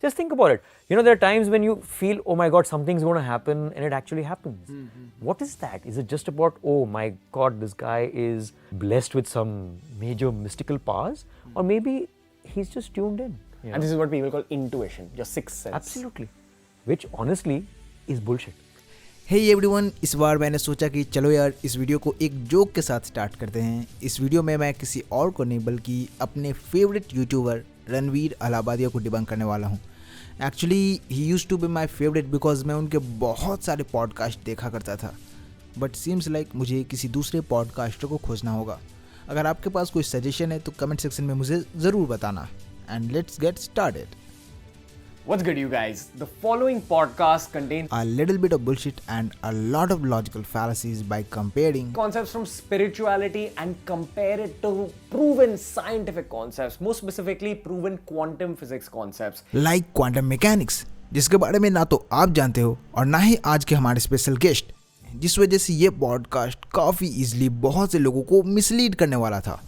Just think about it. You know, there are times when you feel, oh my God, something's going to happen, and it actually happens. What is that? Is it just about, oh my God, this guy is blessed with some major mystical powers? Or maybe he's just tuned in. You know? And this is what people call intuition, your sixth sense. Absolutely. Which honestly is bullshit. Hey everyone, इस बार मैंने सोचा कि चलो यार इस video को एक जोक के साथ स्टार्ट करते हैं। इस वीडियो में मैं किसी और को नहीं बल्कि अपने फेवरेट यूट्यूबर रणवीर अलाहाबादिया को डिबंक करने वाला हूँ। Actually he used to be my favourite because मैं उनके बहुत सारे पॉडकास्ट देखा करता था, बट सीम्स लाइक मुझे किसी दूसरे पॉडकास्टर को खोजना होगा। अगर आपके पास कोई सजेशन है तो कमेंट सेक्शन में मुझे ज़रूर बताना। And let's get started. What's good, you guys? The following podcast contains A little bit of bullshit and a lot of logical fallacies by comparing concepts from spirituality and compare it to proven scientific concepts, more specifically proven quantum physics concepts. like quantum mechanics, जिसके बारे में ना तो आप जानते हो और ना ही आज के हमारे स्पेशल गेस्ट, जिस वजह से ये पॉडकास्ट काफ़ी इजीली बहुत से लोगों को मिसलीड करने वाला था।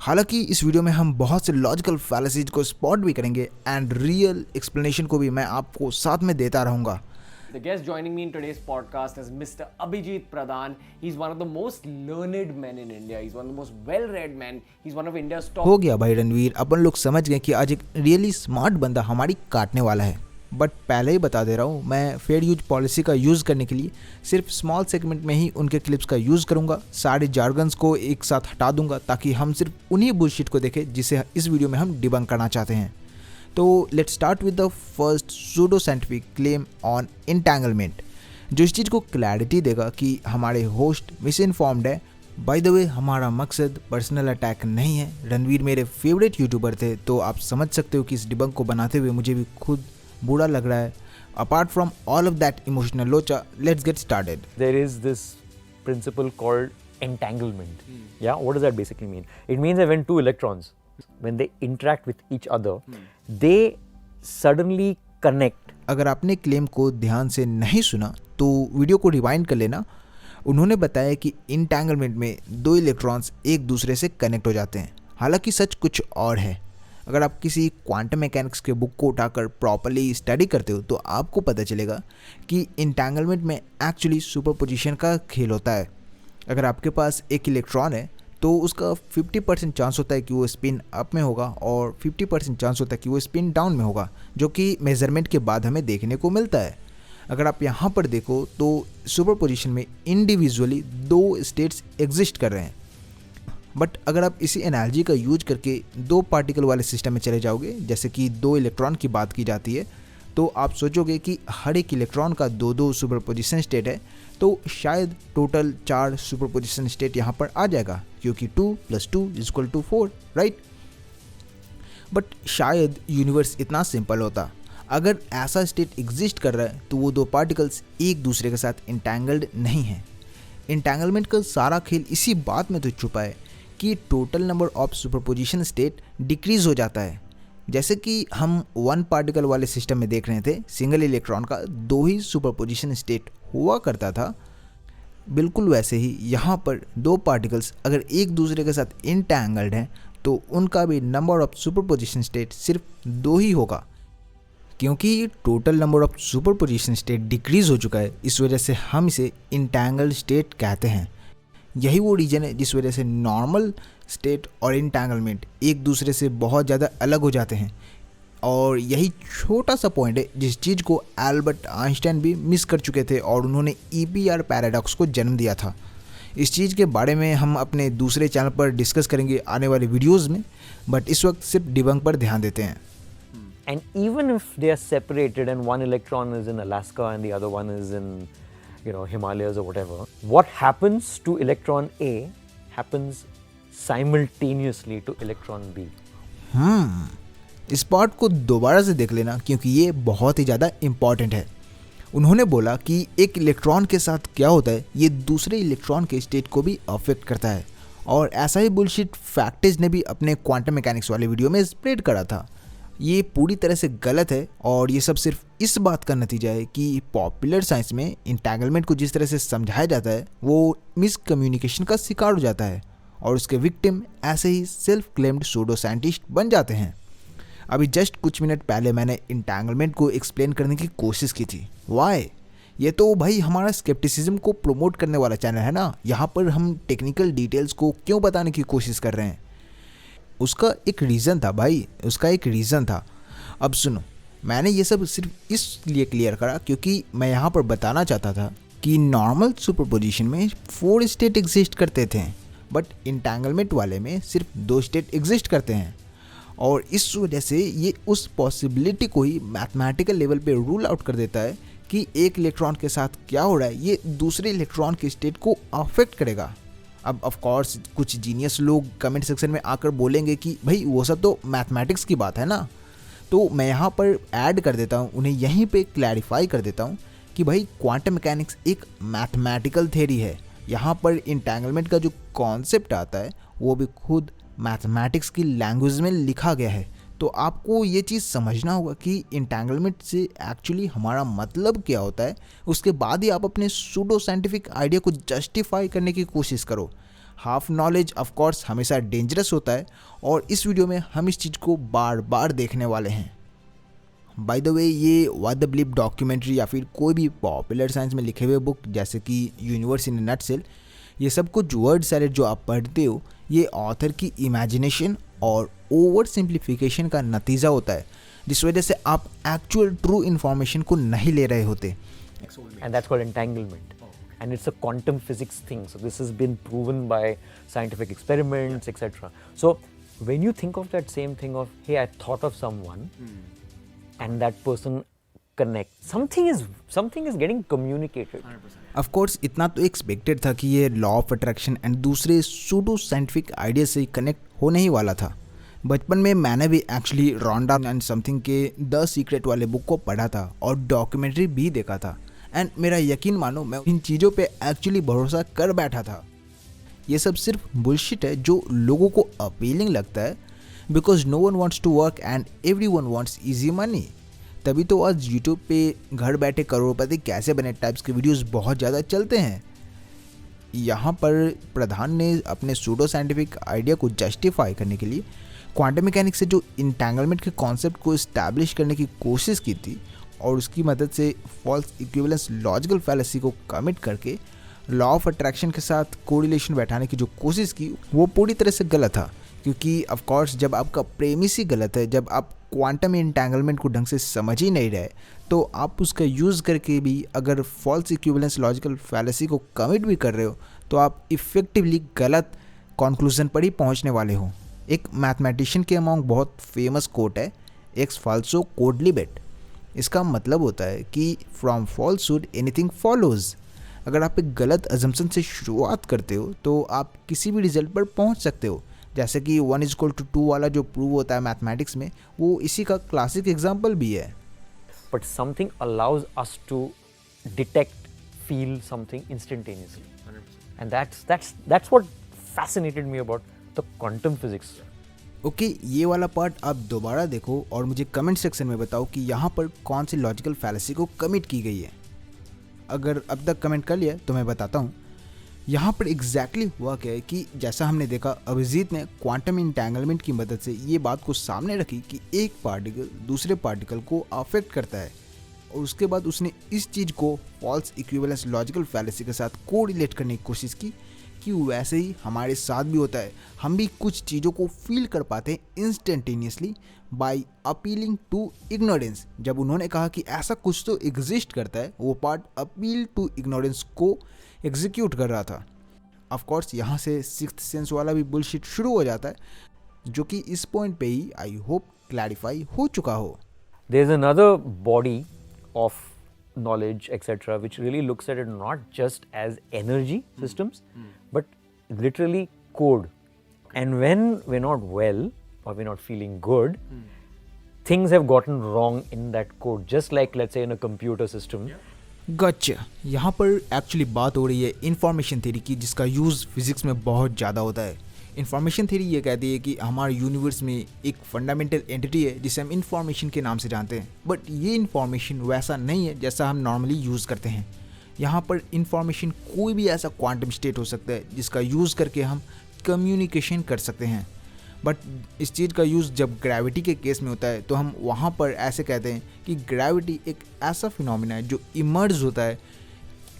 हालांकि इस वीडियो में हम बहुत से लॉजिकल फैलेसीज को स्पॉट भी करेंगे एंड रियल एक्सप्लेनेशन को भी मैं आपको साथ में देता रहूँगा। The guest joining me in today's podcast is Mr. Abhijit Pradhan. He's one of the most learned men in India. He's one of the most well-read men. He's one of India's top. हो गया भाई रणवीर, अपन लोग समझ गए कि आज एक really smart बंदा हमारी काटने वाला है। बट पहले ही बता दे रहा हूँ, मैं फेयर यूज पॉलिसी का यूज़ करने के लिए सिर्फ स्मॉल सेगमेंट में ही उनके क्लिप्स का यूज़ करूँगा। सारे जार्गन्स को एक साथ हटा दूंगा ताकि हम सिर्फ उन्हीं बुलशिट को देखें जिसे इस वीडियो में हम डिबंक करना चाहते हैं। तो let's start with the first pseudo scientific claim on entanglement, जो इस चीज़ को क्लैरिटी देगा कि हमारे होस्ट मिस इन्फॉर्म्ड है। बाय द वे, हमारा मकसद पर्सनल अटैक नहीं है। रणवीर मेरे फेवरेट यूट्यूबर थे, तो आप समझ सकते हो कि इस डिबंक को बनाते हुए मुझे भी खुद बुरा लग रहा है। Apart from all of that emotional लोचा, let's get started. There is this principle called entanglement. Yeah, what does that basically mean? It means that when two electrons, when they interact with each other, they suddenly connect. अगर आपने claim को ध्यान से नहीं सुना तो video को rewind कर लेना। उन्होंने बताया कि इंटैंगलमेंट में दो इलेक्ट्रॉन्स एक दूसरे से कनेक्ट हो जाते हैं। हालांकि सच कुछ और है। अगर आप किसी क्वांटम मैकेनिक्स के बुक को उठाकर प्रॉपर्ली स्टडी करते हो तो आपको पता चलेगा कि इंटैंगलमेंट में एक्चुअली सुपरपोजिशन का खेल होता है। अगर आपके पास एक इलेक्ट्रॉन है तो उसका 50% चांस होता है कि वो स्पिन अप में होगा और 50% चांस होता है कि वो स्पिन डाउन में होगा, जो कि मेजरमेंट के बाद हमें देखने को मिलता है। अगर आप यहाँ पर देखो तो सुपरपोजिशन में इंडिविजुअली दो स्टेट्स एग्जिस्ट कर रहे हैं। बट अगर आप इसी एनालॉजी का यूज करके दो पार्टिकल वाले सिस्टम में चले जाओगे, जैसे कि दो इलेक्ट्रॉन की बात की जाती है, तो आप सोचोगे कि हर एक इलेक्ट्रॉन का दो दो सुपरपोजिशन स्टेट है, तो शायद टोटल 4 सुपरपोजिशन स्टेट यहाँ पर आ जाएगा, क्योंकि 2 + 2 = 4, राइट। बट शायद यूनिवर्स इतना सिंपल होता। अगर ऐसा स्टेट एग्जिस्ट कर रहा है तो वो दो पार्टिकल्स एक दूसरे के साथ इंटैंगल्ड नहीं हैं। इंटैंगलमेंट का सारा खेल इसी बात में तो छुपा है कि total number of superposition state decrease हो जाता है। जैसे कि हम 1 पार्टिकल वाले सिस्टम में देख रहे थे, सिंगल इलेक्ट्रॉन का 2 ही सुपरपोजिशन स्टेट हुआ करता था, बिल्कुल वैसे ही यहाँ पर 2 पार्टिकल्स अगर एक दूसरे के साथ इंटैंगल्ड हैं तो उनका भी नंबर ऑफ सुपरपोजिशन स्टेट सिर्फ 2 ही होगा। क्योंकि total number of superposition state decrease हो चुका है, इस वजह से हम इसे इंटैंगल्ड स्टेट कहते हैं। यही वो रीजन है जिस वजह से नॉर्मल स्टेट और इंटैंगलमेंट एक दूसरे से बहुत ज़्यादा अलग हो जाते हैं। और यही छोटा सा पॉइंट है जिस चीज़ को एल्बर्ट आइंस्टाइन भी मिस कर चुके थे और उन्होंने EPR पैराडॉक्स को जन्म दिया था। इस चीज़ के बारे में हम अपने दूसरे चैनल पर डिस्कस करेंगे आने वाले वीडियोज़ में, बट इस वक्त सिर्फ डिबंक पर ध्यान देते हैं। And even if they are separated and one electron is in Alaska and the other one is in, you know, Himalayas or whatever, what happens to electron A happens simultaneously to electron B. इस part को दोबारा से देख लेना क्योंकि ये बहुत ही ज़्यादा इम्पॉर्टेंट है। उन्होंने बोला कि एक इलेक्ट्रॉन के साथ क्या होता है ये दूसरे इलेक्ट्रॉन के स्टेट को भी अफेक्ट करता है, और ऐसा ही बुलशिट फैक्टेज ने भी अपने क्वांटम मैकेनिक्स वाले वीडियो में स्प्रेड करा था। ये पूरी तरह से गलत है और ये सब सिर्फ इस बात का नतीजा है कि पॉपुलर साइंस में इंटैंगलमेंट को जिस तरह से समझाया जाता है वो मिस कम्युनिकेशन का शिकार हो जाता है और उसके विक्टिम ऐसे ही सेल्फ क्लेम्ड सूडो साइंटिस्ट बन जाते हैं। अभी जस्ट कुछ मिनट पहले मैंने इंटैंगलमेंट को एक्सप्लेन करने की कोशिश की थी। वाई? ये तो भाई हमारा स्केप्टिसिज्म को प्रमोट करने वाला चैनल है ना, यहाँ पर हम टेक्निकल डिटेल्स को क्यों बताने की कोशिश कर रहे हैं? उसका एक रीज़न था भाई, उसका एक रीज़न था। अब सुनो, मैंने ये सब सिर्फ इसलिए क्लियर करा क्योंकि मैं यहाँ पर बताना चाहता था कि नॉर्मल सुपरपोजिशन में 4 स्टेट एग्जिस्ट करते थे, बट इंटैंगलमेंट वाले में सिर्फ 2 स्टेट एग्जिस्ट करते हैं। और इस वजह से ये उस पॉसिबिलिटी को ही मैथमेटिकल लेवल पे रूल आउट कर देता है कि एक इलेक्ट्रॉन के साथ क्या हो रहा है ये दूसरे इलेक्ट्रॉन के स्टेट को अफेक्ट करेगा। अब ऑफ कोर्स कुछ जीनियस लोग कमेंट सेक्शन में आकर बोलेंगे कि भाई वो सब तो मैथमेटिक्स की बात है ना, तो मैं यहाँ पर ऐड कर देता हूँ, उन्हें यहीं पे क्लैरिफाई कर देता हूँ कि भाई क्वांटम मैकेनिक्स एक मैथमेटिकल थ्योरी है। यहाँ पर इंटैंगलमेंट का जो कॉन्सेप्ट आता है वो भी खुद मैथमेटिक्स की लैंग्वेज में लिखा गया है। तो आपको ये चीज़ समझना होगा कि इंटैंगलमेंट से एक्चुअली हमारा मतलब क्या होता है, उसके बाद ही आप अपने सूडो साइंटिफिक आइडिया को जस्टिफाई करने की कोशिश करो। हाफ नॉलेज ऑफ कोर्स हमेशा डेंजरस होता है और इस वीडियो में हम इस चीज़ को बार बार देखने वाले हैं। बाय द वे, ये व्हाट द ब्लिप डॉक्यूमेंट्री या फिर कोई भी पॉपुलर साइंस में लिखे हुए बुक जैसे कि यूनिवर्स इन अ नटसेल, ये सब कुछ वर्ड सैलेड जो आप पढ़ते हो ये ऑथर की इमेजिनेशन और ओवर सिंप्लीफिकेशन का नतीजा होता है, जिस वजह से आप एक्चुअल ट्रू इन्फॉर्मेशन को नहीं ले रहे होते। And that's called entanglement. And it's a quantum physics thing. So this has been proven by scientific experiments, etc. So when you think of that same thing of, hey, I thought of someone, and that person connects, something is getting communicated. 100%. Of course इतना तो expected था कि ये law of attraction and दूसरे pseudo scientific idea से connect होने ही वाला था। बचपन में मैंने भी एक्चुअली रॉन्डा एंड समथिंग के द सीक्रेट वाले बुक को पढ़ा था और डॉक्यूमेंट्री भी देखा था, एंड मेरा यकीन मानो मैं इन चीज़ों पे एक्चुअली भरोसा कर बैठा था। ये सब सिर्फ बुलशिट है जो लोगों को अपीलिंग लगता है, because no one wants to work and everyone wants easy money. तभी तो आज यूट्यूब पे घर बैठे करोड़पति कैसे बने टाइप्स के वीडियोस बहुत ज़्यादा चलते हैं। यहाँ पर प्रधान ने अपने सूडो साइंटिफिक आइडिया को जस्टिफाई करने के लिए क्वांटम मैकेनिक्स से जो इंटैंगलमेंट के कॉन्सेप्ट को इस्टेब्लिश करने की कोशिश की थी और उसकी मदद से फॉल्स इक्विवेलेंस लॉजिकल फैलेसी को कमिट करके लॉ ऑफ अट्रैक्शन के साथ कोरिलेशन बैठाने की जो कोशिश की वो पूरी तरह से गलत था। क्योंकि ऑफ कोर्स जब आपका प्रेमिस ही गलत है, जब आप क्वांटम इंटैंगलमेंट को ढंग से समझ ही नहीं रहे, तो आप उसका यूज़ करके भी अगर फॉल्स इक्विवेलेंस लॉजिकल फैलेसी को कमिट भी कर रहे हो तो आप इफ़ेक्टिवली गलत कंक्लूजन पर ही पहुंचने वाले हो। एक मैथमेटिशियन के अमॉन्ग बहुत फेमस कोट है, एक्स फाल्सो कोड लिबेट। इसका मतलब होता है कि फ्रॉम फॉल्सहुड एनीथिंग फॉलोज। अगर आप एक गलत अजम्पशन से शुरुआत करते हो तो आप किसी भी रिजल्ट पर पहुंच सकते हो। जैसे कि 1=2 वाला जो प्रूव होता है मैथमेटिक्स में, वो इसी का क्लासिक एग्जाम्पल भी है। But something allows us to detect, feel something instantaneously. 100%. And that's what fascinated me about the quantum physics. Okay, ये वाला पार्ट आप दोबारा देखो और मुझे कमेंट सेक्शन में बताओ कि यहाँ पर कौन सी लॉजिकल फैलेसी को कमिट की गई है। अगर अब तक कमेंट कर लिया तो मैं बताता हूँ यहाँ पर एग्जैक्टली हुआ क्या है कि जैसा हमने देखा, अभिजीत ने क्वांटम इंटैंगलमेंट की मदद से ये बात को सामने रखी कि एक पार्टिकल दूसरे पार्टिकल को अफेक्ट करता है, और उसके बाद उसने इस चीज़ को फॉल्स इक्विवेलेंस लॉजिकल फैलेसी के साथ कोरिलेट करने की कोशिश की कि वैसे ही हमारे साथ भी होता है। हम भी कुछ चीज़ों को फील कर पाते हैं instantaneously by appealing to ignorance. जब उन्होंने कहा कि ऐसा कुछ तो एग्जिस्ट करता है, वो पार्ट अपील टू इग्नोरेंस को एग्जीक्यूट कर रहा था। ऑफ कोर्स यहाँ से सिक्स्थ सेंस वाला भी बुलशिट शुरू हो जाता है, जो कि इस पॉइंट पे ही आई होप क्लैरिफाई हो चुका हो। There's another body of knowledge, etc., which really looks at it not just as energy systems, but literally code. And when we're not well or we're not feeling good, things have gotten wrong in that code, just like, let's say, in a computer system. गच्चा, यहाँ पर actually बात हो रही है information theory की, जिसका use physics में बहुत ज़्यादा होता है। इंफॉर्मेशन थ्योरी ये कहती है कि हमारे यूनिवर्स में एक फंडामेंटल एंटिटी है जिसे हम इंफॉर्मेशन के नाम से जानते हैं, बट ये इंफॉर्मेशन वैसा नहीं है जैसा हम नॉर्मली यूज़ करते हैं। यहाँ पर इंफॉर्मेशन कोई भी ऐसा क्वांटम स्टेट हो सकता है जिसका यूज़ करके हम कम्युनिकेशन कर सकते हैं। बट इस चीज़ का यूज़ जब ग्रेविटी के केस में होता है तो हम वहाँ पर ऐसे कहते हैं कि ग्रेविटी एक ऐसा फिनोमिना है जो इमर्ज होता है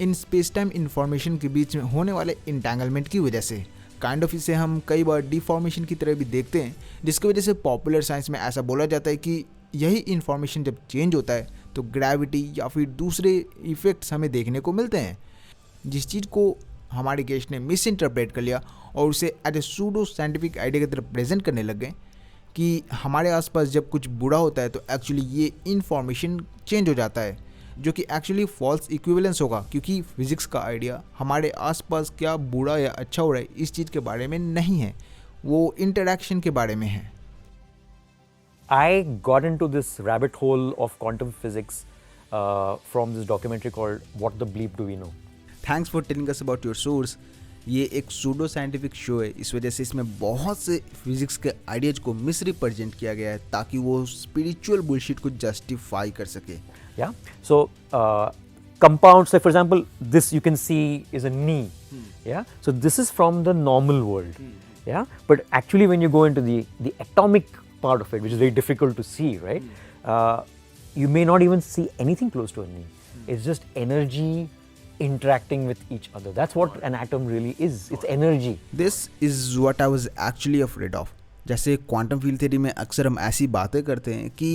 इन स्पेस टाइम इंफॉर्मेशन के बीच में होने वाले इंटेंगलमेंट की वजह से। काइंड ऑफ इसे हम कई बार डिफॉर्मेशन की तरह भी देखते हैं, जिसकी वजह से पॉपुलर साइंस में ऐसा बोला जाता है कि यही इंफॉर्मेशन जब चेंज होता है तो ग्रेविटी या फिर दूसरे इफ़ेक्ट्स हमें देखने को मिलते हैं। जिस चीज़ को हमारे गेस्ट ने मिस इंटरप्रेट कर लिया और उसे as a pseudo scientific idea की तरफ प्रेजेंट करने लग गए कि हमारे आसपास जब कुछ बुरा होता है तो एक्चुअली ये इन्फॉर्मेशन चेंज हो जाता है, जो कि एक्चुअली फॉल्स इक्विवेलेंस होगा, क्योंकि फिज़िक्स का आइडिया हमारे आसपास क्या बुरा या अच्छा हो रहा है इस चीज़ के बारे में नहीं है, वो इंटरैक्शन के बारे में है। I got into this rabbit hole of quantum physics from this documentary called What the Bleep Do We Know? Thanks for telling us about your source. ये एक सूडो साइंटिफिक शो है, इस वजह से इसमें बहुत से फिजिक्स के आइडियाज को मिस रिप्रेजेंट किया गया है ताकि वो स्पिरिचुअल बुलशिट को जस्टिफाई कर सके। Yeah. So compounds, say for example, this you can see is a knee. Yeah. So this is from the normal world. Yeah. But actually, when you go into the atomic part of it, which is very difficult to see, right? You may not even see anything close to a knee. It's just energy interacting with each other. That's what an atom really is. It's energy. This is what I was actually afraid of. जैसे quantum field theory में अक्सर हम ऐसी बातें करते हैं कि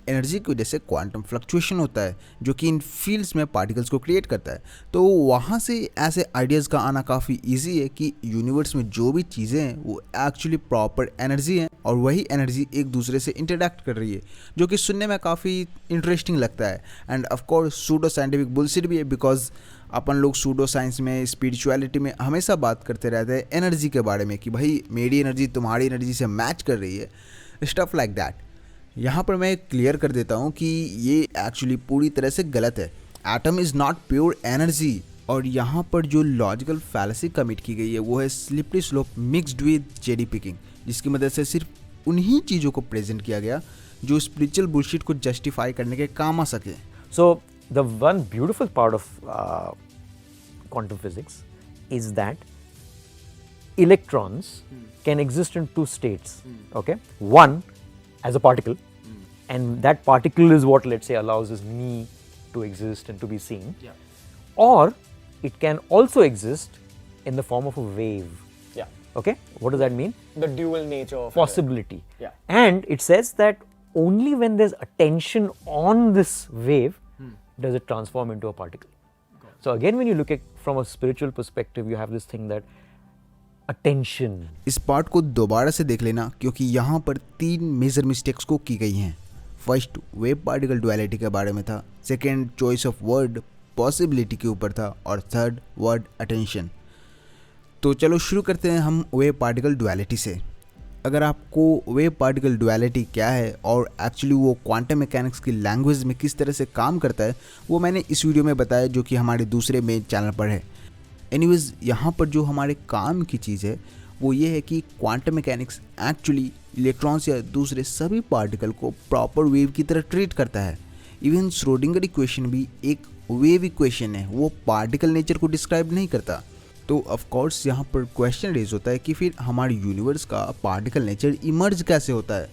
energy की वजह से क्वांटम फ्लक्चुएशन होता है जो कि इन फील्ड्स में पार्टिकल्स को क्रिएट करता है। तो वहाँ से ऐसे आइडियाज़ का आना काफ़ी इजी है कि यूनिवर्स में जो भी चीज़ें हैं वो एक्चुअली प्रॉपर एनर्जी हैं और वही एनर्जी एक दूसरे से इंटरैक्ट कर रही है, जो कि सुनने में काफ़ी इंटरेस्टिंग लगता है। End of course pseudo scientific bullshit भी है, बिकॉज अपन लोग सूडो साइंस में स्पिरिचुअलिटी में हमेशा बात करते रहते हैं एनर्जी के बारे में कि भाई मेरी एनर्जी तुम्हारी एनर्जी से मैच कर रही है, स्टफ लाइक दैट। यहाँ पर मैं क्लियर कर देता हूँ कि ये एक्चुअली पूरी तरह से गलत है। Atom is not pure energy. और यहाँ पर जो लॉजिकल फैलेसी कमिट की गई है वो है slippery slope mixed with Jerry picking, जिसकी मदद से सिर्फ उन्हीं चीज़ों को प्रेजेंट किया गया जो स्पिरिचुअल बुलशिट को जस्टिफाई करने के काम आ सके। So the one beautiful part of quantum physics is that electrons can exist in two states. Okay, one as a particle, and that particle is what, let's say, allows this me to exist and to be seen. Yeah. Or it can also exist in the form of a wave. Yeah. Okay, what does that mean? The dual nature of Possibility. Yeah. And it says that only when there's a tension on this wave does it transform into a particle. So again, when you look at from a spiritual perspective, you have this thing that attention. इस part को दोबारा से देख लेना क्योंकि यहाँ पर 3 major mistakes को की गई हैं। फर्स्ट वेव पार्टिकल डुअलिटी के बारे में था, second choice of word possibility के ऊपर था, और थर्ड वर्ड अटेंशन। तो चलो शुरू करते हैं हम वेव पार्टिकल डुअलिटी से। अगर आपको वेव पार्टिकल डुअलिटी क्या है और एक्चुअली वो क्वांटम मैकेनिक्स की लैंग्वेज में किस तरह से काम करता है वो मैंने इस वीडियो में बताया, जो कि हमारे दूसरे मेन चैनल पर है। एनीवेज, यहाँ पर जो हमारे काम की चीज़ है वो ये है कि क्वांटम मैकेनिक्स एक्चुअली इलेक्ट्रॉन्स या दूसरे सभी पार्टिकल को प्रॉपर वेव की तरह ट्रीट करता है। इवन श्रोडिंगर इक्वेशन भी एक वेव इक्वेशन है, वो पार्टिकल नेचर को डिस्क्राइब नहीं करता। तो ऑफ कोर्स यहाँ पर क्वेश्चन रेज होता है कि फिर हमारे यूनिवर्स का पार्टिकल नेचर इमर्ज कैसे होता है।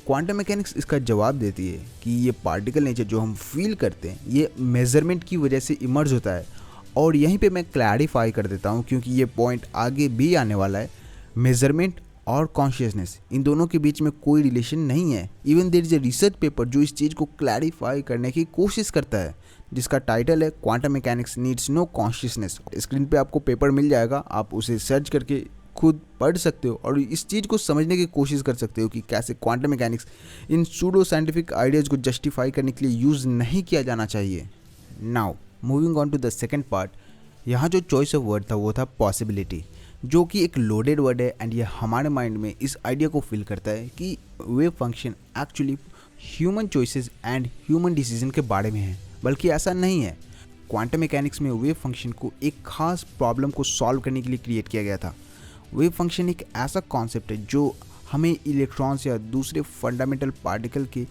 क्वांटम मैकेनिक्स इसका जवाब देती है कि ये पार्टिकल नेचर जो हम फील करते हैं ये मेजरमेंट की वजह से इमर्ज होता है। और यहीं पे मैं क्लैरिफाई कर देता हूँ क्योंकि ये पॉइंट आगे भी आने वाला है। मेजरमेंट और कॉन्शियसनेस, इन दोनों के बीच में कोई रिलेशन नहीं है। Even there is a research paper जो इस चीज़ को क्लैरिफाई करने की कोशिश करता है, जिसका टाइटल है quantum mechanics needs no consciousness. Screen पे आपको पेपर मिल जाएगा, आप उसे सर्च करके खुद पढ़ सकते हो और इस चीज़ को समझने की कोशिश कर सकते हो कि कैसे क्वांटम मैकेनिक्स इन सूडो साइंटिफिक आइडियाज़ को जस्टिफाई करने के लिए यूज़ नहीं किया जाना चाहिए। Now moving on to the second part, यहाँ जो चॉइस ऑफ वर्ड था वो था पॉसिबिलिटी, जो कि एक लोडेड वर्ड है एंड ये हमारे माइंड में इस आइडिया को फील करता है कि wave function actually human choices and human decision के बारे में है, बल्कि ऐसा नहीं है। क्वांटम मैकेनिक्स में वेव फंक्शन को एक खास प्रॉब्लम को सॉल्व करने के लिए क्रिएट किया गया था। वेव फंक्शन एक ऐसा कॉन्सेप्ट है जो हमें इलेक्ट्रॉन्स या दूसरे फंडामेंटल पार्टिकल के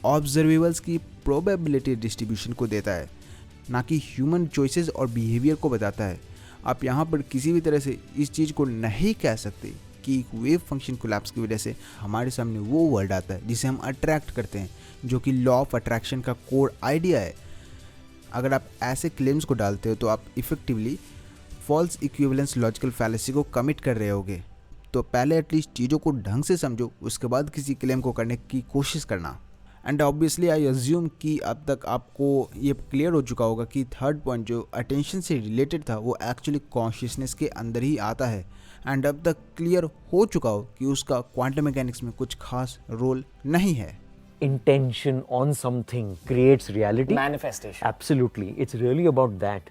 ऑब्जर्वेबल्स की प्रोबेबिलिटी डिस्ट्रीब्यूशन को देता है, ना कि ह्यूमन चॉइसेस और बिहेवियर को बताता है। आप यहाँ पर किसी भी तरह से इस चीज़ को नहीं कह सकते कि वेव फंक्शन कोलैप्स की वजह से हमारे सामने वो वर्ड आता है जिसे हम अट्रैक्ट करते हैं, जो कि लॉ ऑफ अट्रैक्शन का कोर आइडिया है। अगर आप ऐसे क्लेम्स को डालते हो तो आप effectively false equivalence logical fallacy को कमिट कर रहे होगे। तो पहले एटलीस्ट चीज़ों को ढंग से समझो, उसके बाद किसी क्लेम को करने की कोशिश करना। एंड ऑब्वियसली आई अज्यूम कि अब तक आपको ये क्लियर हो चुका होगा कि थर्ड पॉइंट जो अटेंशन से रिलेटेड था वो एक्चुअली कॉन्शियसनेस के अंदर ही आता है। एंड अब तक क्लियर हो चुका हो कि उसका क्वांटम मैकेनिक्स में कुछ खास रोल नहीं है। Intention on something creates reality. Manifestation. Absolutely. It's really about that.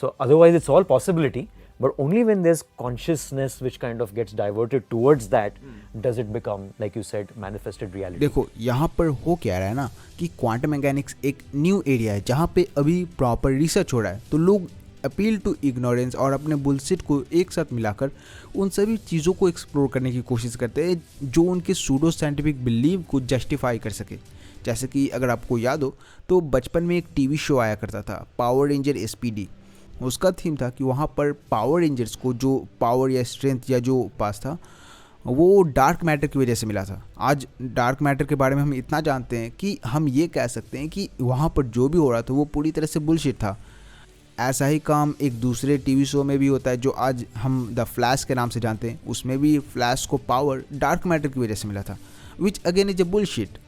So otherwise it's all possibility, but only when there's consciousness which kind of gets diverted towards that does it become, like you said, manifested reality. देखो यहाँ पर हो क्या रहा है ना कि quantum mechanics एक न्यू एरिया है जहाँ पे अभी प्रॉपर रिसर्च हो रहा है। तो लोग अपील टू इग्नोरेंस और अपने बुलशिट को एक साथ मिलाकर उन सभी चीज़ों को एक्सप्लोर करने की कोशिश करते हैं जो उनके सूडो साइंटिफिक बिलीव को जस्टिफाई कर सके। जैसे कि अगर आपको याद हो तो बचपन में एक टीवी शो आया करता था, पावर रेंजर SPD। उसका थीम था कि वहाँ पर पावर रेंजर्स को जो पावर या स्ट्रेंथ या जो पास था वो डार्क मैटर की वजह से मिला था। आज डार्क मैटर के बारे में हम इतना जानते हैं कि हम ये कह सकते हैं कि वहाँ पर जो भी हो रहा था वो पूरी तरह से बुलशिट था। ऐसा ही काम एक दूसरे टीवी शो में भी होता है जो आज हम द फ्लैश के नाम से जानते हैं। उसमें भी फ्लैश को पावर डार्क मैटर की वजह से मिला था, which again is a bullshit.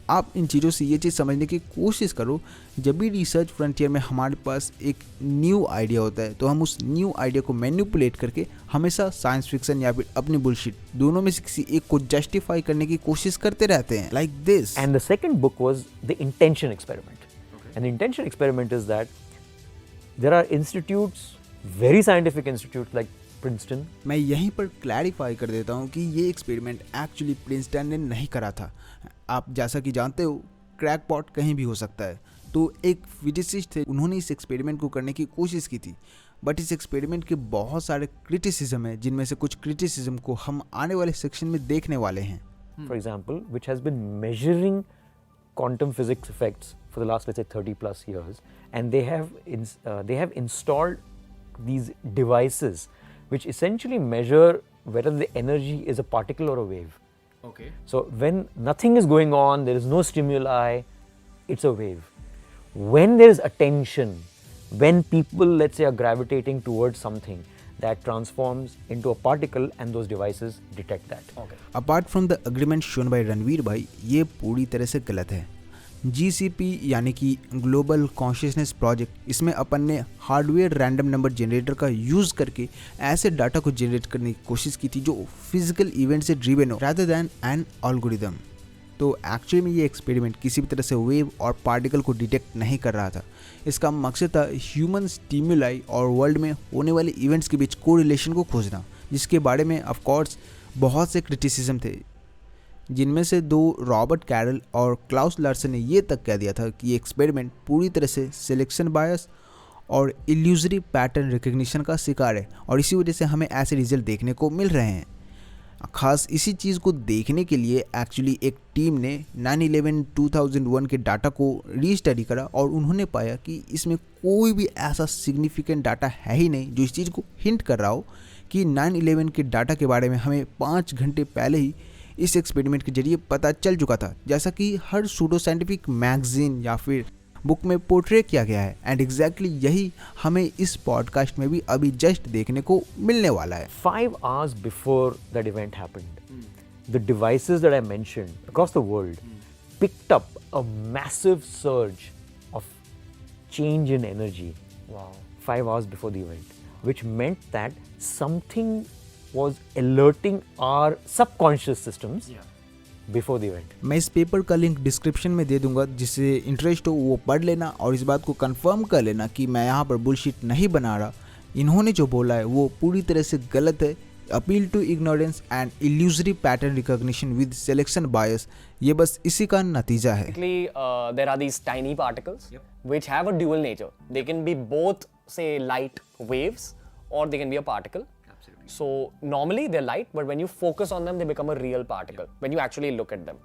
आप इन चीज़ों से ये चीज़ समझने की कोशिश करो। जब भी रिसर्च फ्रंटियर में हमारे पास एक न्यू आइडिया होता है तो हम उस न्यू आइडिया को मैनिपुलेट करके हमेशा साइंस फिक्शन या फिर अपनी बुलशिट दोनों में से किसी एक को जस्टिफाई करने की कोशिश करते रहते हैं, like this. And the second book was the intention experiment. And the intention experiment is that there are institutes, very scientific institutes like Princeton. मैं यहीं पर क्लैरिफाई कर देता हूँ कि ये एक्सपेरिमेंट एक्चुअली प्रिंसटन ने नहीं करा था। आप जैसा कि जानते हो क्रैकपॉट कहीं भी हो सकता है। तो एक फिजिसिस्ट थे, उन्होंने इस एक्सपेरिमेंट को करने की कोशिश की थी। बट इस एक्सपेरिमेंट के बहुत सारे क्रिटिसिज्म है जिनमें से कुछ क्रिटिसिज्म को हम आने वाले सेक्शन में देखने वाले हैं। For example, which has been measuring quantum physics effects for the last, let's say, 30 plus years, and they have installed these devices which essentially measure whether the energy is a particle or a wave. Okay. So when nothing is going on, there is no stimuli, it's a wave. When there is attention, when people, let's say, are gravitating towards something, that transforms into a particle and those devices detect that. Okay. Apart from the agreement shown by Ranveer भाई, ये पूरी तरह से गलत है। GCP यानी कि global consciousness project, इसमें अपन ने हार्डवेयर रैंडम नंबर जनरेटर का यूज़ करके ऐसे डाटा को जनरेट करने की कोशिश की थी जो फिजिकल इवेंट से ड्रिवन हो रादर दैन एन एल्गोरिदम। तो एक्चुअली में ये एक्सपेरिमेंट किसी भी तरह से वेव और पार्टिकल को डिटेक्ट नहीं कर रहा था। इसका मकसद था ह्यूमन स्टिमुलाई और वर्ल्ड में होने वाले इवेंट्स के बीच कोरिलेशन को खोजना, जिसके बारे में ऑफ कोर्स बहुत से क्रिटिसिज्म थे, जिनमें से दो रॉबर्ट कैरल और क्लाउस लार्सन ने ये तक कह दिया था कि ये एक्सपेरिमेंट पूरी तरह से सिलेक्शन बायस और इल्यूजरी पैटर्न रिकग्निशन का शिकार है और इसी वजह से हमें ऐसे रिजल्ट देखने को मिल रहे हैं। खास इसी चीज़ को देखने के लिए एक्चुअली एक टीम ने 9/11 2001 के डाटा को रीस्टडी करा और उन्होंने पाया कि इसमें कोई भी ऐसा सिग्निफिकेंट डाटा है ही नहीं जो इस चीज़ को हिंट कर रहा हो कि 9/11 के डाटा के बारे में हमें 5 घंटे पहले ही इस एक्सपेरिमेंट के जरिए पता चल चुका था, जैसा कि हर सूडो साइंटिफिक मैगजीन या फिर बुक में पोर्ट्रे किया गया है। एंड एग्जैक्टली यही हमें इस पॉडकास्ट में भी अभी जस्ट देखने को मिलने वाला है। 5 hours before that event happened, the devices that I mentioned across the world picked up a massive surge of change in energy. Wow. 5 hours before the event, which meant that something was alerting our subconscious systems before the event. मैं इस paper का link description में दे दूंगा, जिससे interest हो वो पढ़ लेना और इस बात को कंफर्म कर लेना कि मैं यहाँ पर बुलशिट नहीं बना रहा। इन्होंने जो बोला है वो पूरी तरह से गलत है। Appeal to ignorance and illusory pattern recognition with selection bias, ये बस इसी का नतीजा है। Basically, there are these tiny particles which have a dual nature. They can be both, say, light waves, or they can be a particle. Absolutely. So normally they're light, but when you focus on them, they become a real particle. When you actually look at them.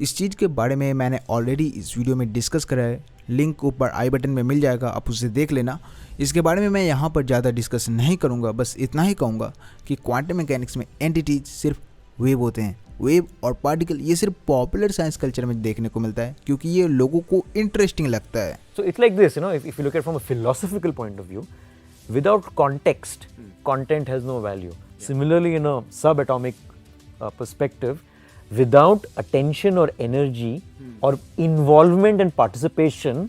इस चीज़ के बारे में मैंने already इस video में discuss करा है, link ऊपर आई बटन में मिल जाएगा, आप उसे देख लेना। इसके बारे में मैं यहाँ पर ज़्यादा डिस्कस नहीं करूँगा, बस इतना ही कहूँगा कि क्वांटम मैकेनिक्स में एंटिटीज सिर्फ वेव होते हैं। वेव और पार्टिकल ये सिर्फ पॉपुलर साइंस कल्चर में देखने को मिलता है क्योंकि ये लोगों को इंटरेस्टिंग लगता है। So it's like this, if you look at it from a philosophical point of view, without context, content has no value. Similarly, in a subatomic perspective, without attention or energy or involvement and participation,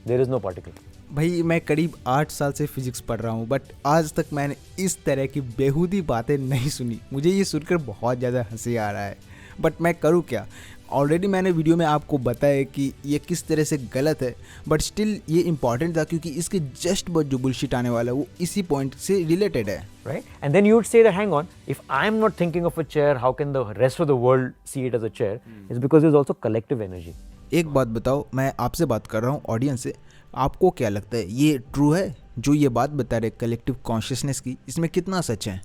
there is no particle. भाई मैं करीब 8 साल से physics पढ़ रहा हूँ, but आज तक मैंने इस तरह की बेहूदी बातें नहीं सुनी। मुझे ये सुनकर बहुत ज़्यादा हंसी आ रहा है, बट मैं करूँ क्या। ऑलरेडी मैंने वीडियो में आपको बताया कि ये किस तरह से गलत है, बट स्टिल ये इम्पॉर्टेंट था क्योंकि इसके जस्ट बहुत जो बुलशिट आने वाला है वो इसी पॉइंट से रिलेटेड है। Right? And then you would say that, hang on, if I'm not thinking of a chair, how can the rest of the world see it as a chair? It's because there's also collective energy. एक बात बताओ, मैं आपसे बात कर रहा हूँ audience से, आपको क्या लगता है ये ट्रू है जो ये बात बता रहे कलेक्टिव कॉन्शियसनेस की, इसमें कितना सच है?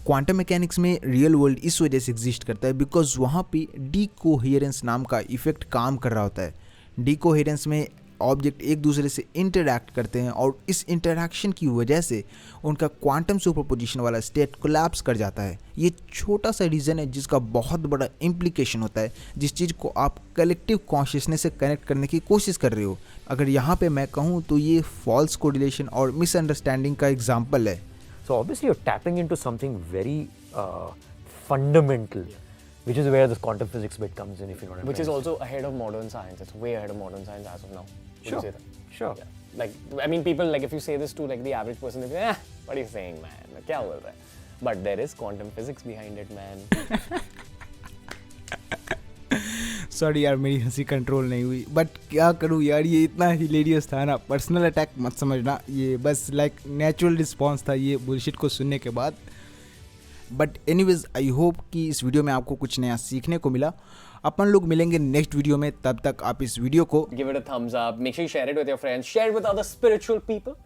क्वांटम मैकेनिक्स में रियल वर्ल्ड इस वजह से एग्जिस्ट करता है बिकॉज वहाँ पे डीकोहेरेंस नाम का इफेक्ट काम कर रहा होता है। डीकोहेरेंस में ऑब्जेक्ट एक दूसरे से इंटरैक्ट करते हैं और इस इंटरैक्शन की वजह से उनका क्वांटम सुपरपोजिशन वाला स्टेट कोलैप्स कर जाता है। ये छोटा सा रीज़न है जिसका बहुत बड़ा इम्प्लीकेशन होता है, जिस चीज़ को आप कलेक्टिव कॉन्शियसनेस से कनेक्ट करने की कोशिश कर रहे हो। अगर यहाँ पे मैं कहूँ तो ये फॉल्स कोरिलेशन और मिसअंडरस्टैंडिंग का एग्जाम्पल है। So obviously you're tapping into something very fundamental, which is where this quantum physics bit comes in, if you know what I mean. Which is also ahead of modern science. It's way ahead of modern science as of now. Would you say that? Sure. Yeah. Like, I mean, people, like, if you say this to, like, the average person, they say, what are you saying, man? Like, kya bol raha hai? But there is quantum physics behind it, man. Sorry यार, मेरी हंसी control नहीं हुई, but क्या करूँ यार, ये इतना हिलेरियस था ना। पर्सनल अटैक मत समझना, ये बस लाइक नेचुरल रिस्पॉन्स था ये बुलशिट को सुनने के बाद। बट एनीवेज, आई होप कि इस वीडियो में आपको कुछ नया सीखने को मिला। अपन लोग मिलेंगे नेक्स्ट वीडियो में, तब तक आप इस वीडियो को Give it a thumbs up. Make sure you share it with your friends. Share it with other spiritual people.